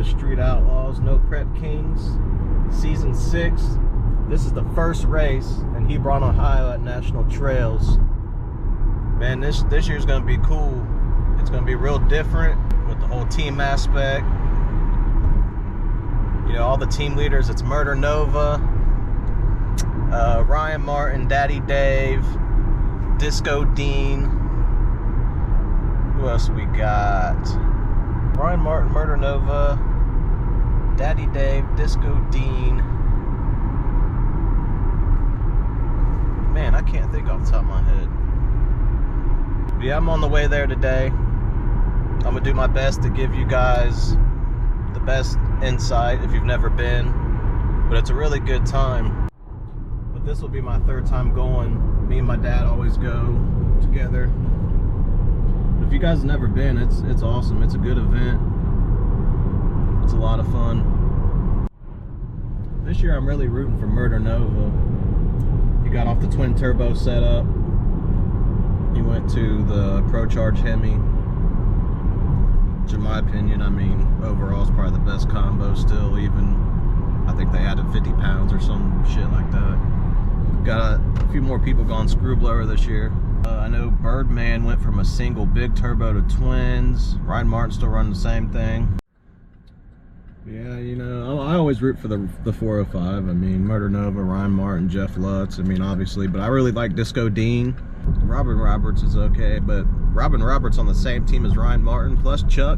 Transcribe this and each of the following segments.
Street Outlaws, No Prep Kings, Season 6. This is the first race in Hebron, Ohio at National Trails. Man, this year's gonna be cool. It's gonna be real different with the whole team aspect. You know, all the team leaders, it's Murder Nova, Ryan Martin, Daddy Dave, Disco Dean. Who else we got? Ryan Martin, Murder Nova, Daddy Dave, Disco Dean. Man, I can't think off the top of my head. But yeah, I'm on the way there today. I'm gonna do my best to give you guys the best insight if you've never been. But it's a really good time. But this will be my third time going. Me and my dad always go together. But if you guys have never been, it's awesome. It's a good event. It's a lot of fun. This year I'm really rooting for Murder Nova. He got off the twin turbo setup. He went to the Pro Charge Hemi, which in my opinion, I mean, overall is probably the best combo still. Even I think they added 50 pounds or some shit like that. Got a few more people gone screw blower this year. I know Birdman went from a single big turbo to twins. Ryan Martin still running the same thing. Yeah, you know, I always root for the 405. I mean, Murder Nova, Ryan Martin, Jeff Lutz, I mean, obviously, but I really like Disco Dean. Robin Roberts is okay, but Robin Roberts on the same team as Ryan Martin, plus Chuck.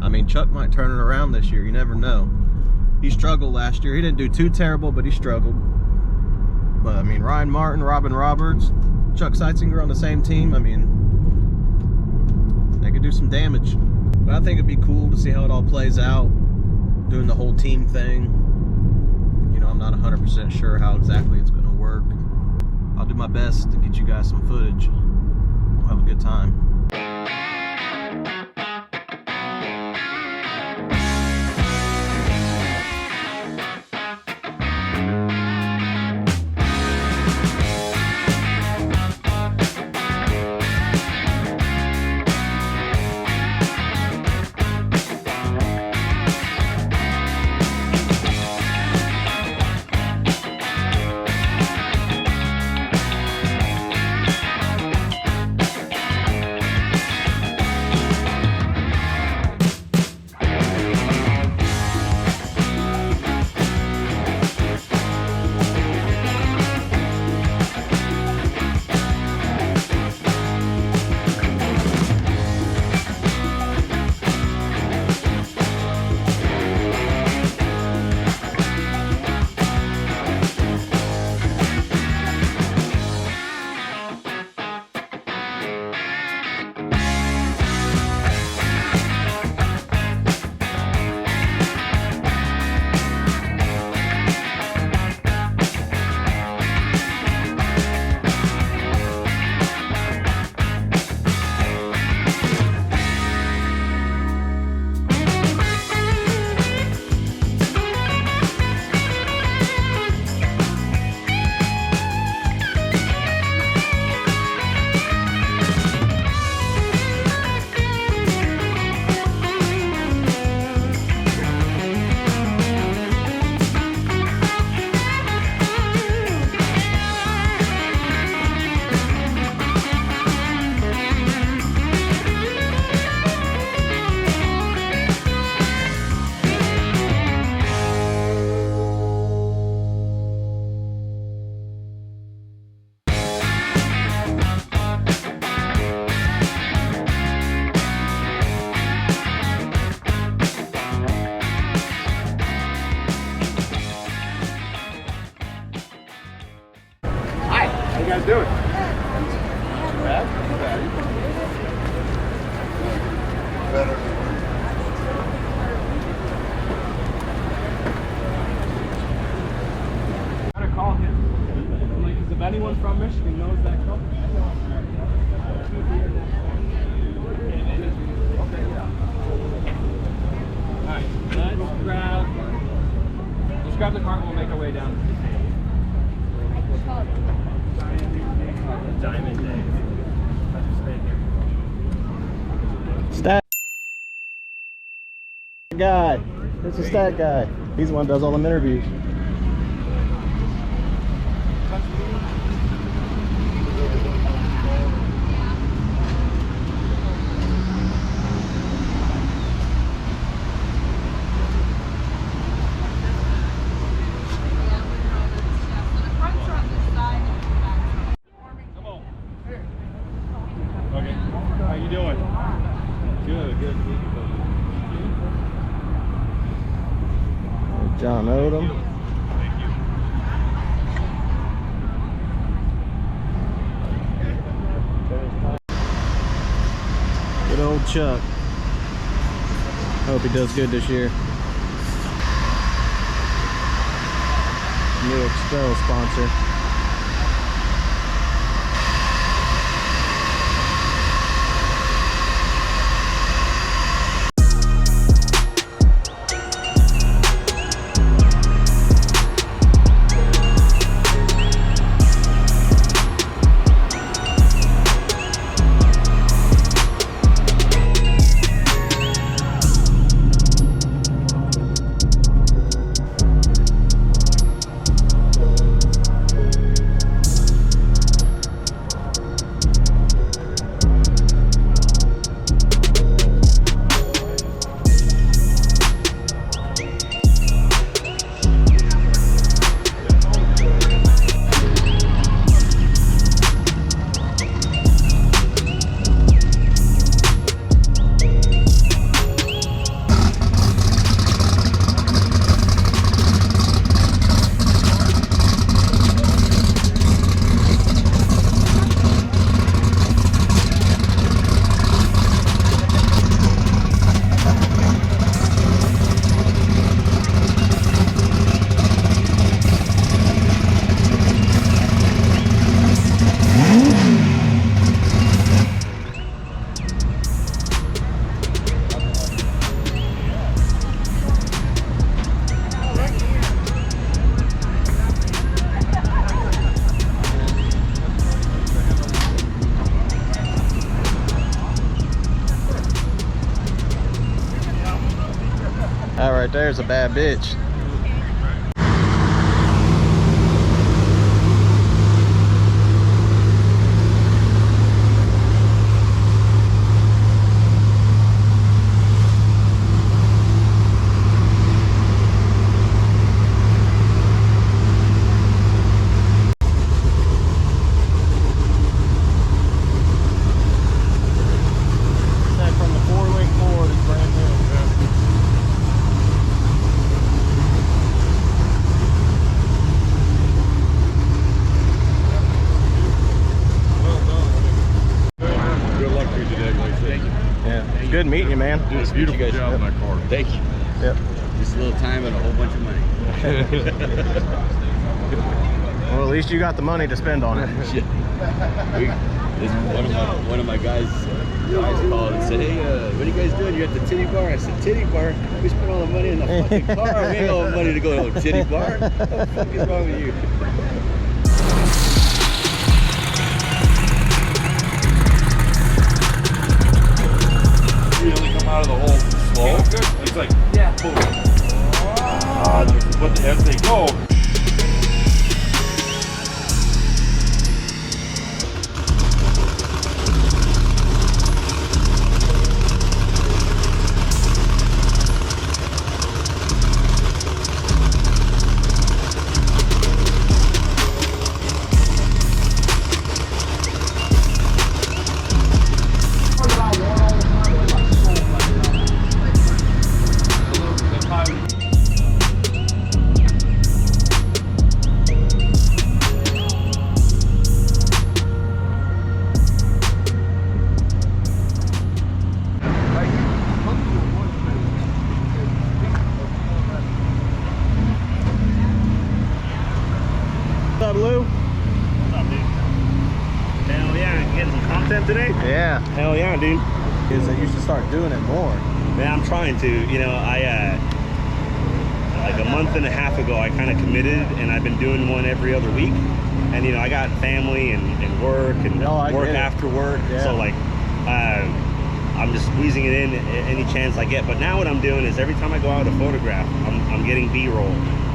I mean, Chuck might turn it around this year, you never know. He struggled last year. He didn't do too terrible, but he struggled. But I mean, Ryan Martin, Robin Roberts, Chuck Seitzinger on the same team, I mean, they could do some damage. But I think it'd be cool to see how it all plays out, doing the whole team thing. You know, I'm not 100% sure how exactly it's gonna work. I'll do my best to get you guys some footage. We'll have a good time. How you guys doing? Too bad? Too bad. Better. I'm gonna call him. Like, if anyone from Michigan knows that company. Okay, yeah. Alright, let's grab the cart and we'll make our way down. Diamond Day. Stat guy. It's a stat guy. He's the one that does all them interviews. Okay. How you doing? Good, good. John Odom. Thank you. Good old Chuck. Hope he does good this year. New Expel sponsor. That right there's a bad bitch. Good meeting you, man. Dude, it's a beautiful job in that car. Thank you. Yep. Just a little time and a whole bunch of money. Well, at least you got the money to spend on it. One of my guys called and said, "Hey, what are you guys doing? You're at the titty bar?" I said, "Titty bar? We spent all the money in the fucking car. We ain't got money to go to a titty bar. What the fuck is wrong with you?" Out of the hole slow. It's like, yeah, boom. But as they go, Today? Yeah. Hell yeah, dude. Is that you should start doing it more. Man, I'm trying to. You know, I like a month and a half ago, I kind of committed, and I've been doing one every other week. And you know, I got family and work and work after work. Yeah. So like, I'm just squeezing it in any chance I get. But now what I'm doing is every time I go out to photograph, I'm getting B-roll.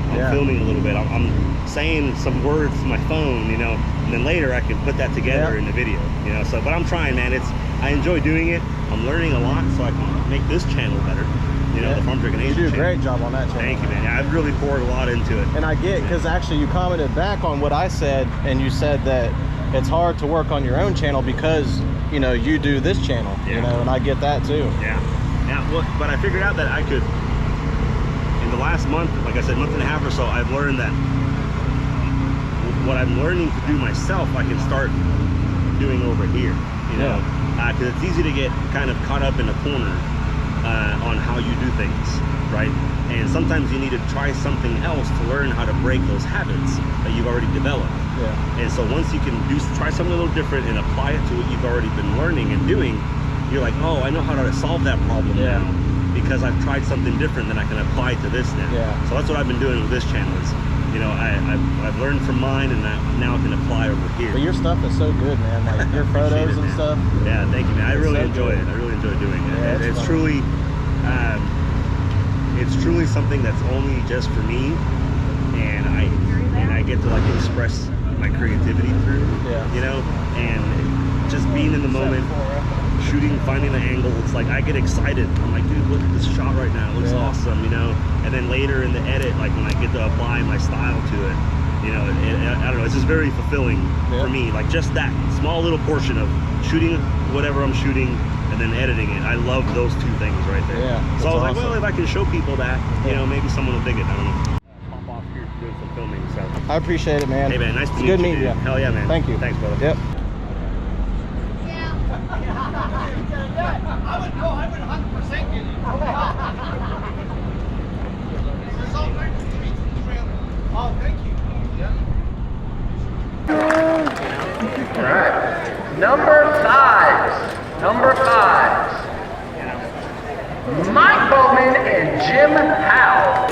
I'm filming a little bit. I'm saying some words to my phone, you know, and then later I can put that together in the video, you know. So, but I'm trying, man. I enjoy doing it. I'm learning a lot, so I can make this channel better. You know, the Farm Drinking Nation. You do a channel. great job on that channel. Thank you, man. Yeah, I've really poured a lot into it. And I get, because actually you commented back on what I said, and you said that it's hard to work on your own channel because, you know, you do this channel, you know, and I get that too. Yeah. Well, but I figured out that I could, in the last month, like I said, month and a half or so, I've learned that what I'm learning to do myself, I can start doing over here, you know, because it's easy to get kind of caught up in a corner on how you do things, right? And sometimes you need to try something else to learn how to break those habits that you've already developed. And so once you can try something a little different and apply it to what you've already been learning and doing, you're like, oh, I know how to solve that problem now because I've tried something different that I can apply to this now. So that's what I've been doing with this channel is, you know, I've learned from mine and now I can apply over here. But your stuff is so good, man. Like your photos and stuff. Yeah, thank you, man. I really enjoy it. I really enjoy doing it. It's truly, something that's only just for me, and I get to like express my creativity through, you know, and just being in the moment, shooting, finding the angle. It's like I get excited. I'm like, dude, look at this shot right now. It looks awesome, you know. And then later in the edit, like when I get to apply my style to it, you know, I don't know. It's just very fulfilling for me. Like just that small little portion of shooting whatever I'm shooting and then editing it. I love those two things right there. So I was like, well, if I can show people that, you know, maybe someone will dig it. I don't know. Pop off here doing some filming. So I appreciate it, man. Hey, man, nice to meet you. Good meeting you. Hell yeah, man. Thank you. Thanks, brother. Yep. I would 100% get it. Oh, thank you. All right. Number five. Mike Bowman and Jim Howe.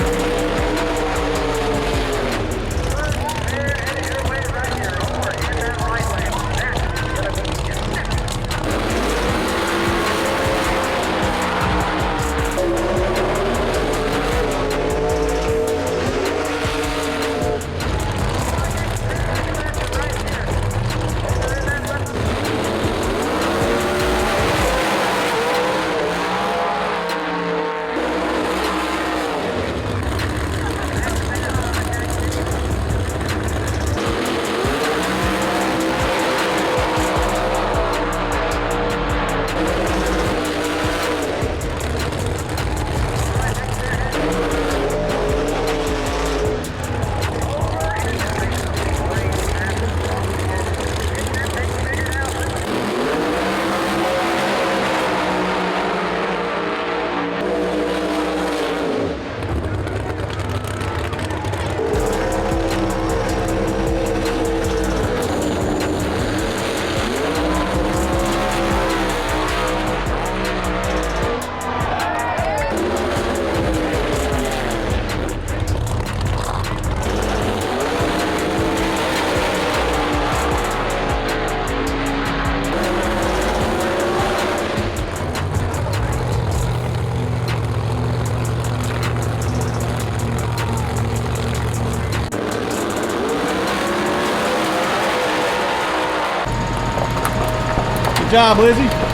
Good job, Lizzie.